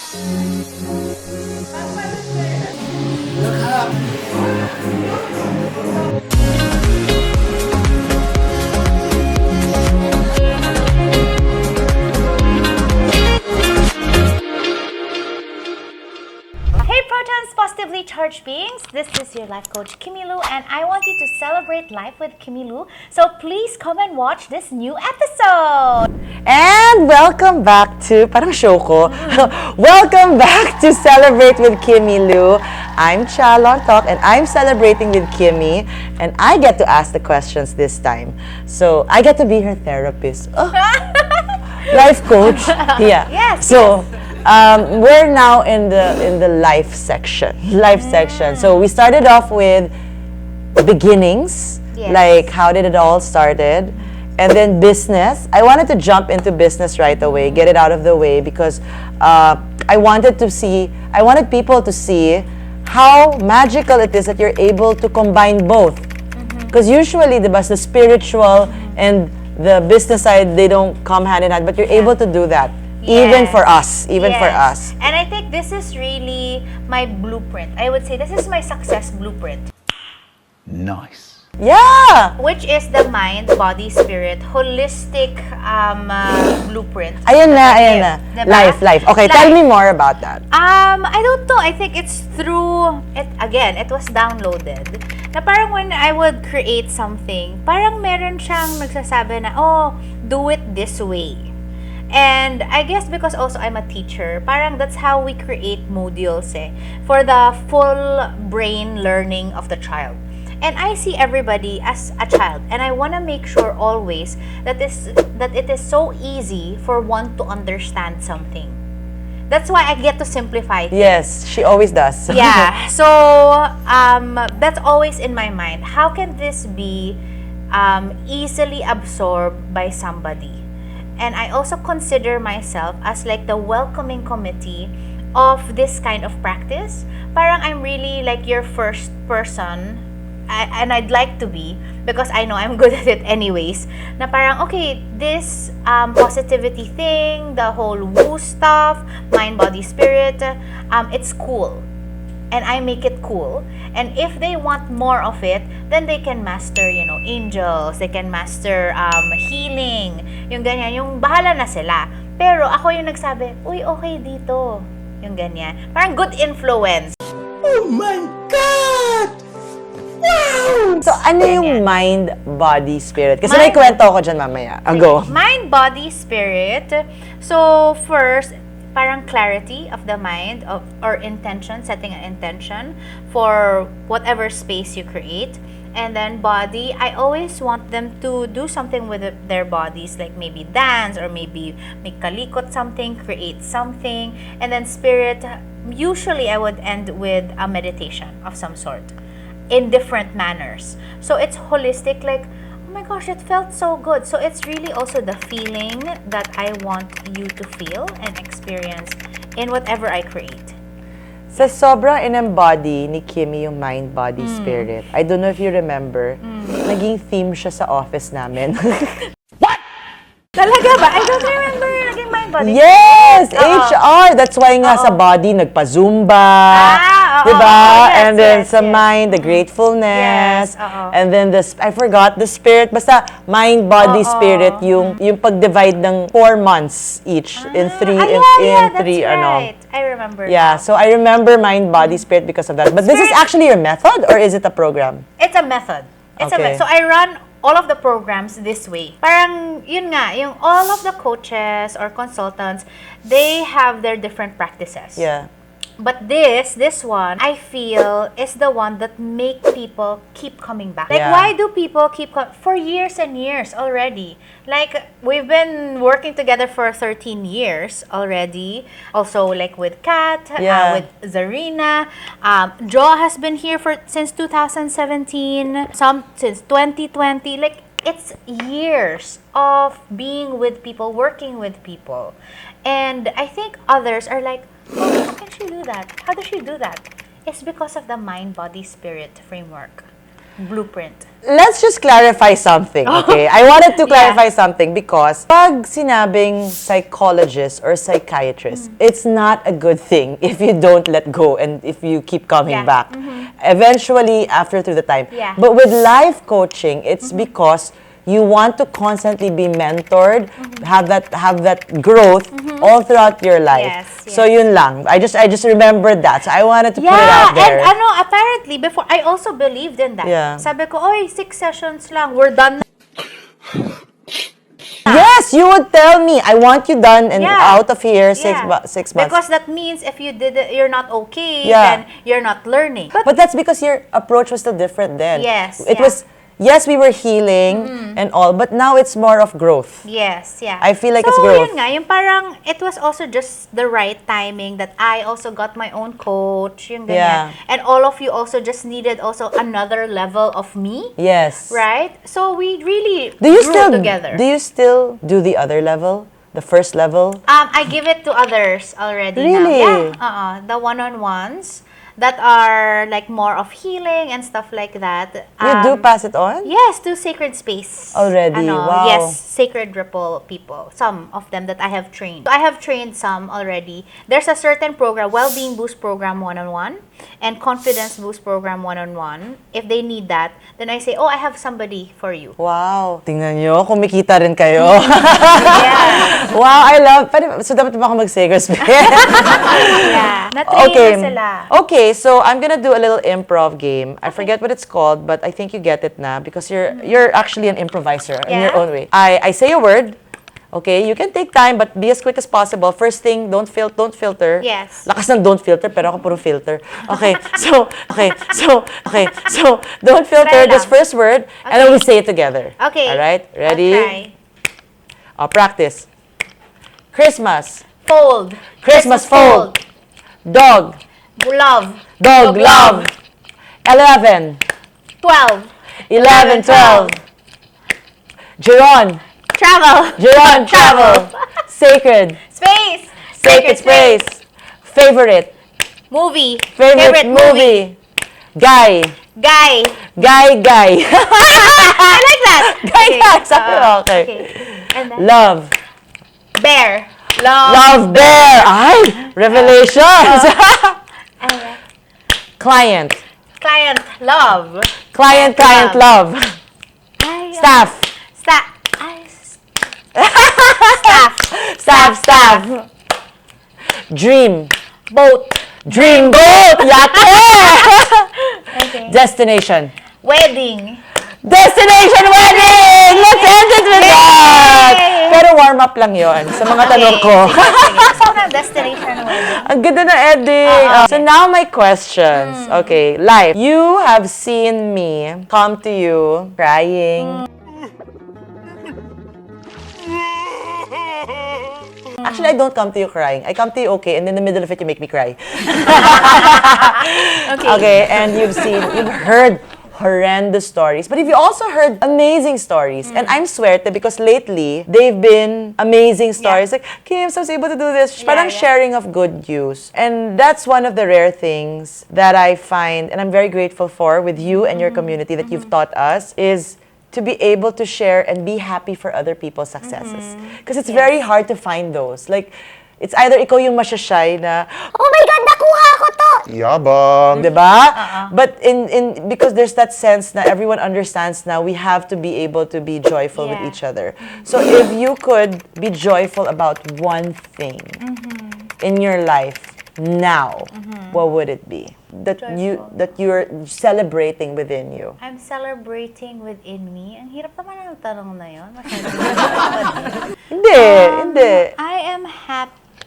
Hey Protons Positively Charged Beings, this is your life coach Kimilu and I want you to celebrate life with Kimilu. So please come and watch this new episode! And welcome back to, parang show ko, welcome back to Celebrate with Kimilu. I'm Chal Lontoc and I'm celebrating with Kimi and I get to ask the questions this time. So I get to be her therapist. Oh. Life coach. Yeah. Yes. So we're now in the life section. So we started off with beginnings, Yes. like how did it all started, and then business. I wanted to jump into business right away, get it out of the way because I wanted people to see how magical it is that you're able to combine both. Because usually, the spiritual and the business side, they don't come hand in hand, but you're able to do that. Even Yes. for us. Yes. And I think this is really my blueprint. I would say this is my success blueprint. Nice. Yeah! Which is the mind, body, spirit, holistic blueprint. Ayan na. Diba? Life. Okay, tell me more about that. I don't know. I think it's through, it was downloaded. Na parang when I would create something, parang meron siyang nagsasabi na, oh, do it this way. And I guess because also I'm a teacher, parang that's how we create modules for the full brain learning of the child. And I see everybody as a child, and I want to make sure always that it is so easy for one to understand something. That's why I get to simplify things. Yes, she always does. Yeah. So that's always in my mind. How can this be easily absorbed by somebody? And I also consider myself as like the welcoming committee of this kind of practice. Parang I'm really like your first person, and I'd like to be, because I know I'm good at it anyways, na parang, okay, this positivity thing, the whole woo stuff, mind, body, spirit, it's cool. And I make it cool. And if they want more of it, then they can master, angels, they can master healing, yung ganyan, yung bahala na sila. Pero ako yung nagsabi, uy, okay dito, yung ganyan. Parang good influence. Oh my God! Wow! So, ano yung mind, body, spirit? Kasi may kwento ako dyan mamaya. Go. Mind, body, spirit. So, first, parang clarity of the mind or intention, setting an intention for whatever space you create. And then body, I always want them to do something with their bodies, like maybe dance or maybe make kalikot something, create something. And then spirit, usually I would end with a meditation of some sort in different manners. So it's holistic, like, oh my gosh, it felt so good. So it's really also the feeling that I want you to feel and experience in whatever I create. Sa sobra in-embody ni Kimi yung mind, body, spirit. I don't know if you remember, naging theme siya sa office namin. Talaga ba? I don't remember naging mind, body. Yes! Oo. HR! That's why nga sa body, nagpa-zumba. Oo. Diba? Yes, And then yes, sa yes. mind, the gratefulness. Yes, oo. And then I forgot the spirit. Basta mind, body, Oo. spirit, yung pag-divide ng 4 months each in three, that's three, right. I remember. Yeah, so I remember mind, body, spirit because of that. But this is actually your method or is it a program? It's a method. Okay. So I run all of the programs this way. Parang, yun nga, yung all of the coaches or consultants, they have their different practices. Yeah. But this one, I feel is the one that make people keep coming back. Like, Yeah. why do people keep for years and years already? Like, we've been working together for 13 years already. Also, like with Kat, Yeah. with Zarina. Jo has been here since 2017. Some since 2020. Like, it's years of being with people, working with people. And I think others are like, oh, how can she do that? How does she do that? It's because of the mind, body, spirit framework. blueprint. Let's just clarify something, okay? I wanted to clarify something because pag sinabing psychologist or psychiatrist, it's not a good thing if you don't let go and if you keep coming back. Eventually, after through the time. Yeah. But with life coaching, it's because you want to constantly be mentored, have that growth all throughout your life. Yes, So yun lang. I just remembered that. So I wanted to put it out there. And apparently, before, I also believed in that. Yeah. Sabi ko, oy, 6 sessions lang, we're done na. Yes, you would tell me, I want you done and Yeah. out of here 6 months. Because that means if you did it, you're not okay, Yeah. then you're not learning. But that's because your approach was still different then. Yes, It was, yes, we were healing and all, but now it's more of growth. Yes, yeah. I feel like so, it's growth. yun nga, yung parang, it was also just the right timing that I also got my own coach, yung ganyan. Yeah. And all of you also just needed also another level of me, Yes. right? So we really Do you grew still together. Do you still do the other level? The first level? I give it to others already Really? now. Yeah, the one-on-ones that are like more of healing and stuff like that. You do pass it on? Yes, to Sacred Space. Already? Wow. Yes, Sacred Ripple people. Some of them that I have trained. So I have trained some already. There's a certain program, Wellbeing Boost Program 1-on-1 and Confidence Boost Program 1-on-1. If they need that, then I say, oh, I have somebody for you. Wow. Tingnan nyo, kumikita rin kayo. Yeah. Wow, I love. So dapat ba ako mag-sacred space? Yeah. Na-train na sila. Okay, so I'm gonna do a little improv game. I forget what it's called, but I think you get it now because you're actually an improviser in your Yeah. own way. I say a word. Okay, you can take time but be as quick as possible. First thing, don't filter. Yes. Lakas ng don't filter, pero ako puro filter. Okay, so don't filter Try this lang. first word and then we say it together. Okay. All right, ready? I'll try. Practice. Christmas. Fold. Christmas fold. Dog. Love. Dog love. 11. 12. 11, 12. Geron. Travel. Geron, travel. Sacred. Space. Sacred space. Favorite. Movie. Favorite movie. Guy. Guy. Guy. I like that. Guy. Sabi mo, okay. And then, Love. bear. Love. Love bear. Ay, revelations. And then, Client. client. Love. Client, love. Ay, Staff. Ay, staff. Staff. Dream. Boat. Dream boat. Yate. Okay. Destination. Wedding. Destination wedding! Let's end it with that! Pero warm up lang yon sa mga tanong ko. Sige. So, destination wedding. Ang ganda na ending. So now my questions. Okay, life. You have seen me come to you crying. Actually, I don't come to you crying. I come to you okay, and in the middle of it, you make me cry. Okay, and you've heard horrendous stories, but you've also heard amazing stories. And I'm swerte because lately, they've been amazing stories. Like, Kim, so I was able to do this. Parang sharing of good news. And that's one of the rare things that I find, and I'm very grateful for with you and your community that you've taught us, is to be able to share and be happy for other people's successes. Because it's very hard to find those. Like, it's either ikaw yung masyashy na, oh my God, nakuha ko to! Yabang. Diba? But because there's that sense na everyone understands now we have to be able to be joyful with each other. So if you could be joyful about one thing in your life now, what would it be? That you're celebrating within you. I'm celebrating within me. Ang hirap naman ang tanong na yun. Hindi.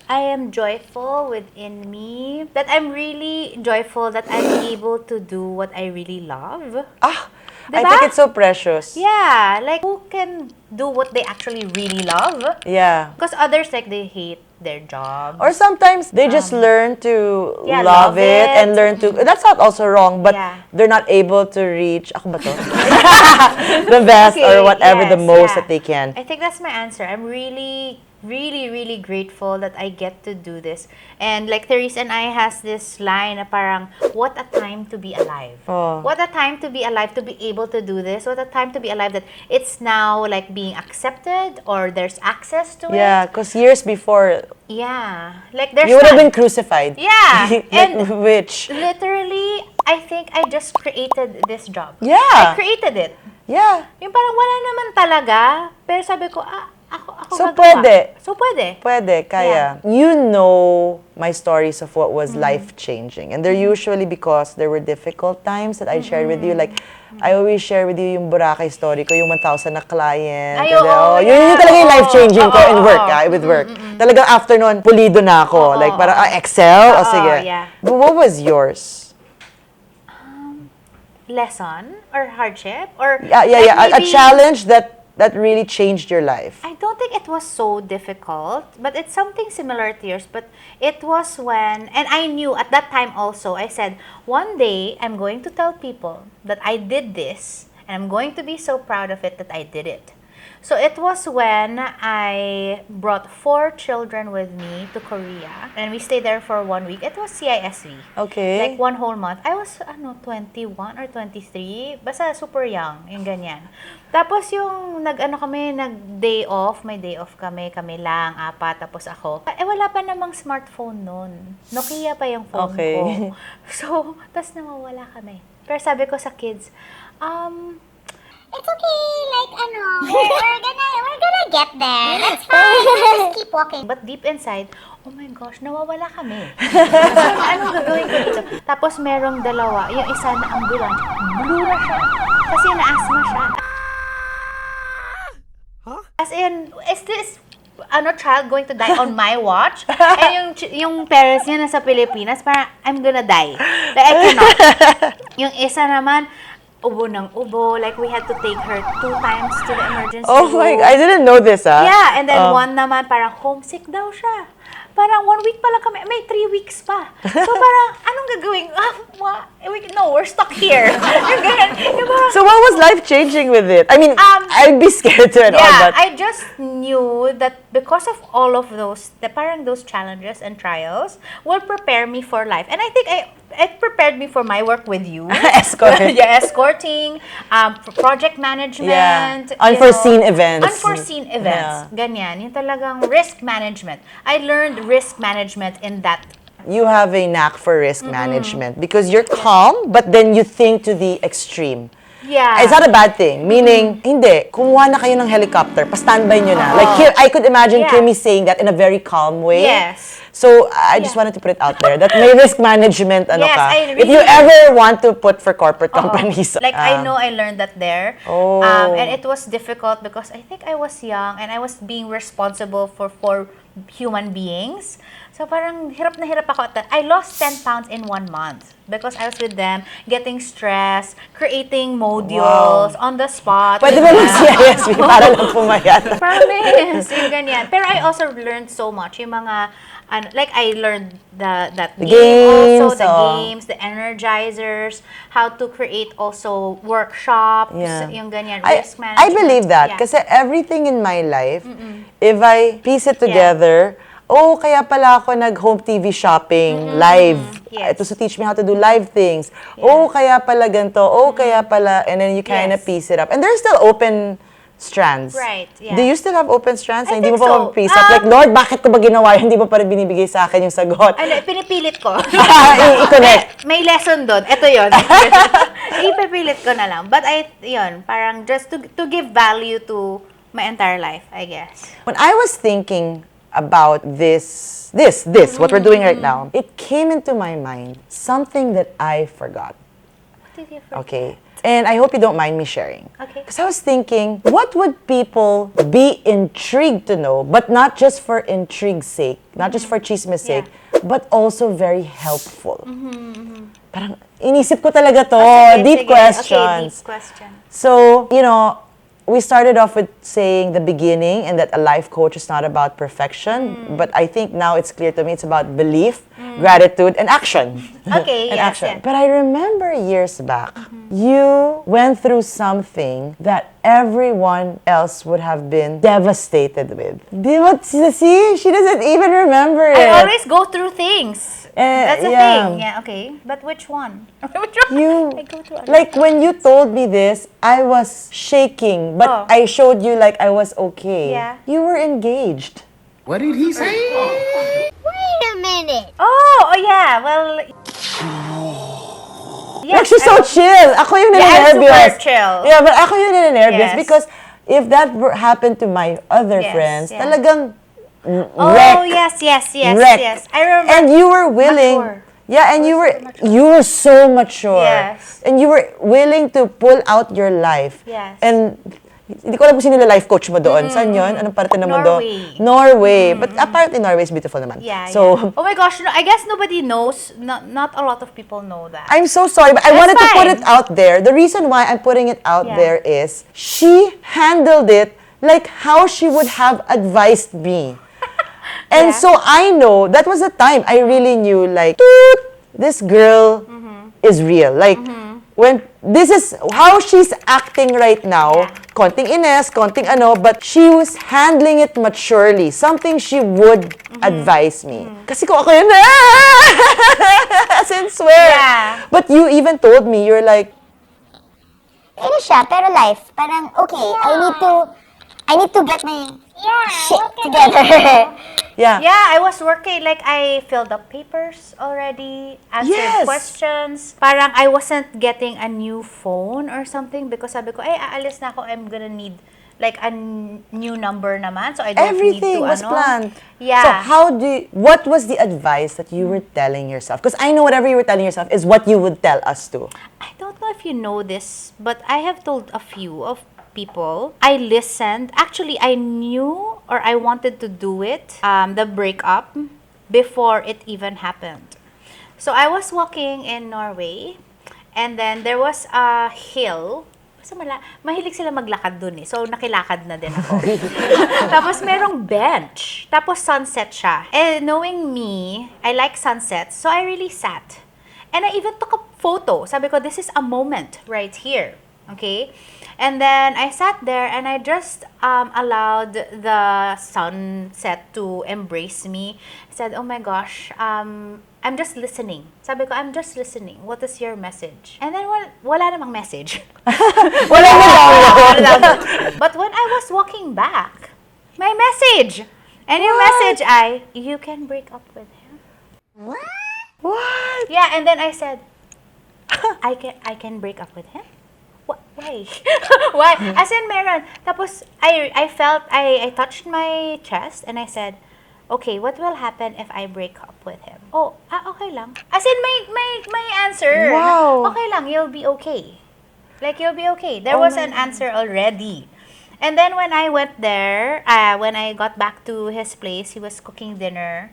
I am joyful within me. That I'm really joyful that I'm able to do what I really love. I Diba? think it's so precious. Yeah, like who can do what they actually really love? Yeah. Because others, like, they hate their job. Or sometimes they just learn to yeah, love love it it. and learn to. That's not also wrong, but Yeah. they're not able to reach ako ba to? The best or whatever the most that they can. I think that's my answer. I'm really really, really grateful that I get to do this. And like Therese and I has this line na parang, what a time to be alive. Oh. What a time to be alive, to be able to do this. What a time to be alive that it's now like being accepted or there's access to Yeah, it. because years before, Yeah. Like there's you would have none. been crucified. Yeah. Like, And which? literally, I think I just created this job. Yeah. I created it. Yeah. Yung parang wala naman talaga, pero sabi ko, ako So, gagawa. pwede. So, pwede. Pwede, kaya. You know my stories of what was life-changing. And they're usually because there were difficult times that I shared with you. Like, I always share with you yung Boracay story ko, yung 1,000 na client. Ay, And then, oo, yun yeah. talaga yung Oo. life-changing ko in Oo, work, oo. with work. Talagang after nun, pulido na ako. Like, parang, Excel? O, Oo, sige. yeah. But what was yours? Lesson or hardship or Yeah. A maybe- challenge that really changed your life. I don't think it was so difficult, but it's something similar to yours. But it was when, and I knew at that time also, I said, one day I'm going to tell people that I did this, and I'm going to be so proud of it that I did it. So it was when I brought 4 children with me to Korea, and we stayed there for 1 week. It was CISV. Okay. Like 1 whole month. I was 21 or 23. Basta super young, yung ganyan. Tapos yung nag-day off, may day off kami lang, 4, tapos ako. Wala pa namang smartphone noon. Nokia pa yung phone Okay. ko. So, tapos nawawala kami. Pero sabi ko sa kids, It's okay, like, we're gonna get there. That's fine. We'll just keep walking. but deep inside, oh my gosh, nawawala kami. So, anong gagawin ko dito? Tapos merong dalawa, yung isa na ambulance, blue na siya. Kasi na-asthma siya. As in, is this child going to die on my watch? And yung parents niya nasa Pilipinas, parang, I'm gonna die. Like, I cannot. Yung isa naman, ubo ng ubo. Like, we had to take her 2 times to the emergency Oh room. my, I didn't know this, Yeah, and then one naman, parang homesick daw siya. Parang 1 week pa lang kami. May 3 weeks pa. So parang, anong gagawin? No, we're stuck here. Yung ganun. Yung parang, So what was life-changing with it? I mean, I'd be scared to and all, yeah, but... I just knew that because of all of those, parang those challenges and trials will prepare me for life. And I think it prepared me for my work with you. Escort. Yeah, escorting, for project management. Unforeseen events. Unforeseen events. Ganyan. Yung talagang risk management. I learned risk management in that. You have a knack for risk management because you're calm, but then you think to the extreme. Yeah. It's not a bad thing. Meaning, hindi, kumuha na kayo ng helicopter, pa-standby nyo na. Like, here, I could imagine Yeah. Kimi saying that in a very calm way. Yes. So, I just wanted to put it out there that may risk management, Yes, ka. I If you really- ever want to put for corporate companies. Like, I know I learned that there. Oh. And it was difficult because I think I was young and I was being responsible for 4 human beings. So parang hirap na hirap ako at that. I lost 10 pounds in 1 month because I was with them, getting stressed, creating modules on the spot. Pwede ba mag-CISV para lang pumayat? Promise! Yung ganyan. Pero I also learned so much. Yung mga, like I learned the game also, games, the oh. games, the energizers, how to create also workshops, Yeah. yung ganyan, I risk management. believe that Yeah. kasi everything in my life, if I piece it together, kaya pala ako nag-home TV shopping live. Yes. It was to teach me how to do live things. Kaya pala ganito. Kaya pala, and then you kind of Yes. piece it up. And there's still open strands. Right, yeah. Do you still have open strands? I Hindi mo think pa so. mag-piece up? Like, Lord, bakit ko ba ginawa yun? Hindi mo pa rin binibigay sa akin yung sagot. Pinipilit ko. I-connect. May lesson doon. Ito yun. Ipipilit ko na lang. But yun, parang just to give value to my entire life, I guess. When I was thinking about this, what we're doing right now, it came into my mind something that I forgot. What did you forget? Okay. And I hope you don't mind me sharing. Okay. Because I was thinking, what would people be intrigued to know, but not just for intrigue's sake, not just for chismes sake, but also very helpful? Parang inisip ko talaga to, Sige, deep sige. questions. Okay, deep question. So, we started off with saying the beginning and that a life coach is not about perfection, but I think now it's clear to me it's about belief, gratitude, and action. Okay, And yes, action. yeah. But I remember years back, you went through something that everyone else would have been devastated with. See, she doesn't even remember it. I always go through things. That's the yeah. thing. Yeah, okay. But which one? Which one? You, I go through a lot. like when you told me this, I was shaking, but Oh. I showed you like I was okay. Yeah. You were engaged. What did he say? Wait a minute. Oh, yeah. Well, Like she's so chill. Ako yung Yeah, I'm nininervyos. super chill. Yeah, but ako yung nininervyos Yes. because if that happened to my other Yes, friends, yeah. talagang oh, wreck. yes. Wreck. I remember. And you were willing. Mature. Yeah, and you were so mature. Yes. And you were willing to pull out your life. Yes. And hindi ko alam kung sino yung life coach mo doon. Saan yun? Anong parte naman doon? Norway. Norway. But apparently Norway is beautiful naman. Yeah, So, yeah. Oh my gosh, no, I guess nobody knows. Not a lot of people know that. I'm so sorry, but I That's wanted to put fine. it out there. The reason why I'm putting it out Yeah. there is she handled it like how she would have advised me. And Yeah. so I know, that was the time I really knew, like, "Toot, this girl is real. Like, when, this is how she's acting right now. Yeah. Konting ines, konting ano, but she was handling it maturely. Something she would advise me. Kasi kung ako yun, as in swear. Yeah. But you even told me, you're like, Ano siya, pero life. Parang, okay, I need to get my shit together. yeah. Yeah, I was working, like I filled up papers already, answered Yes. questions. Parang I wasn't getting a new phone or something because sabi ko, ay, aalis na ako, I'm gonna need like a new number naman. So I don't Everything need to, was planned. Yeah. So what was the advice that you were telling yourself? Because I know whatever you were telling yourself is what you would tell us too. I don't know if you know this, but I have told a few of people. I listened. Actually, I knew or I wanted to do it, the breakup, before it even happened. So I was walking in Norway, and then there was a hill. Kasi mahilig sila maglakad dun eh. So nakilakad na din ako. Tapos merong bench. Tapos sunset siya. And knowing me, I like sunsets. So I really sat. And I even took a photo. Sabi ko, this is a moment right here. Okay? And then I sat there and I just allowed the sunset to embrace me. I said, oh my gosh, I'm just listening. Sabi ko, I'm just listening. What is your message? And then wala namang message. Wala na download. But when I was walking back, my message. And your message you can break up with him. What? Yeah, and then I said, I can break up with him? Why? Why? As in, meron. Tapos, I felt, I touched my chest and I said, okay, what will happen if I break up with him? Oh, okay lang. As in, my answer. Wow. Okay lang, you'll be okay. Like, you'll be okay. There was an answer already. And then when I went there, when I got back to his place, he was cooking dinner.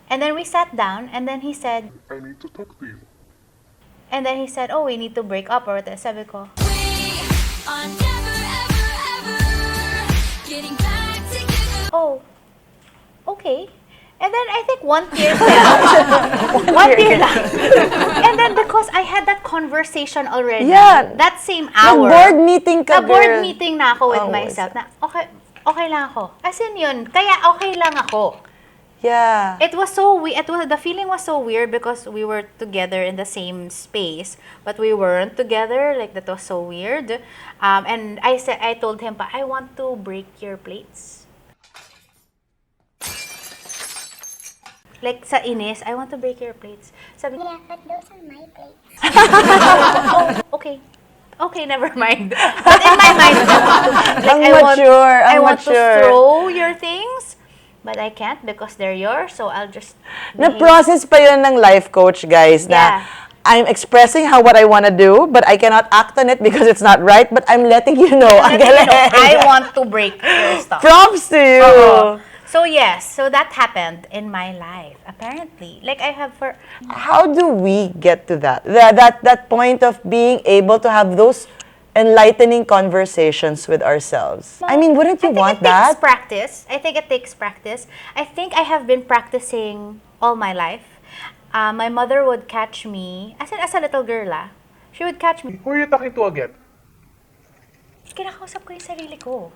And then we sat down, and then he said, I need to talk to you. and then he said, oh, we need to break up. Or what? Sabi ko, oh, okay. And then I think one tear fell. One tear lang. And then because I had that conversation already, Yeah. that same hour. Board meeting ka, board girl. meeting na ako with Oh, myself na okay lang ako. As in yun, kaya okay lang ako. Yeah. It was so the feeling was so weird because we were together in the same space, but we weren't together. Like, that was so weird. And I told him pa, I want to break your plates. Like, sa inis, I want to break your plates. Sabi niya, Yeah, but those are my plates. oh, okay. Okay, never mind. But in my mind, Ang mature, I ang want to mature. throw your things, but I can't because they're yours, so I'll just behave. Na-process pa yun ng life coach, guys, na Yeah. I'm expressing what I want to do, but I cannot act on it because it's not right, but I'm letting you know. Ang Letting you know, galing. I want to break your stuff. Props to you. Oo. So yes, so that happened in my life, apparently. Like, I have How do we get to that? That point of being able to have those enlightening conversations with ourselves. I mean, wouldn't you want I think it takes that? practice. I think it takes practice. I think I have been practicing all my life. My mother would catch me, as a little girl, she would catch me. Who are you talking to again? Kinakausap ko yung sarili ko.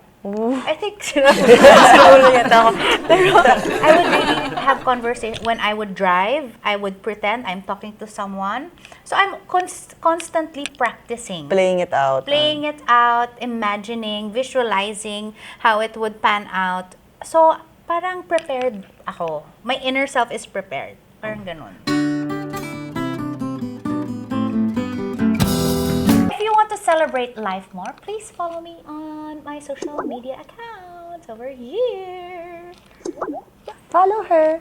I think, siguro yata ako. Pero I would really have conversation. When I would drive, I would pretend I'm talking to someone. So I'm constantly practicing. Playing it out. Playing it out, imagining, visualizing how it would pan out. So, parang prepared ako. My inner self is prepared. Parang ganun. If you want to celebrate life more, please follow me on my social media accounts over here. Follow her.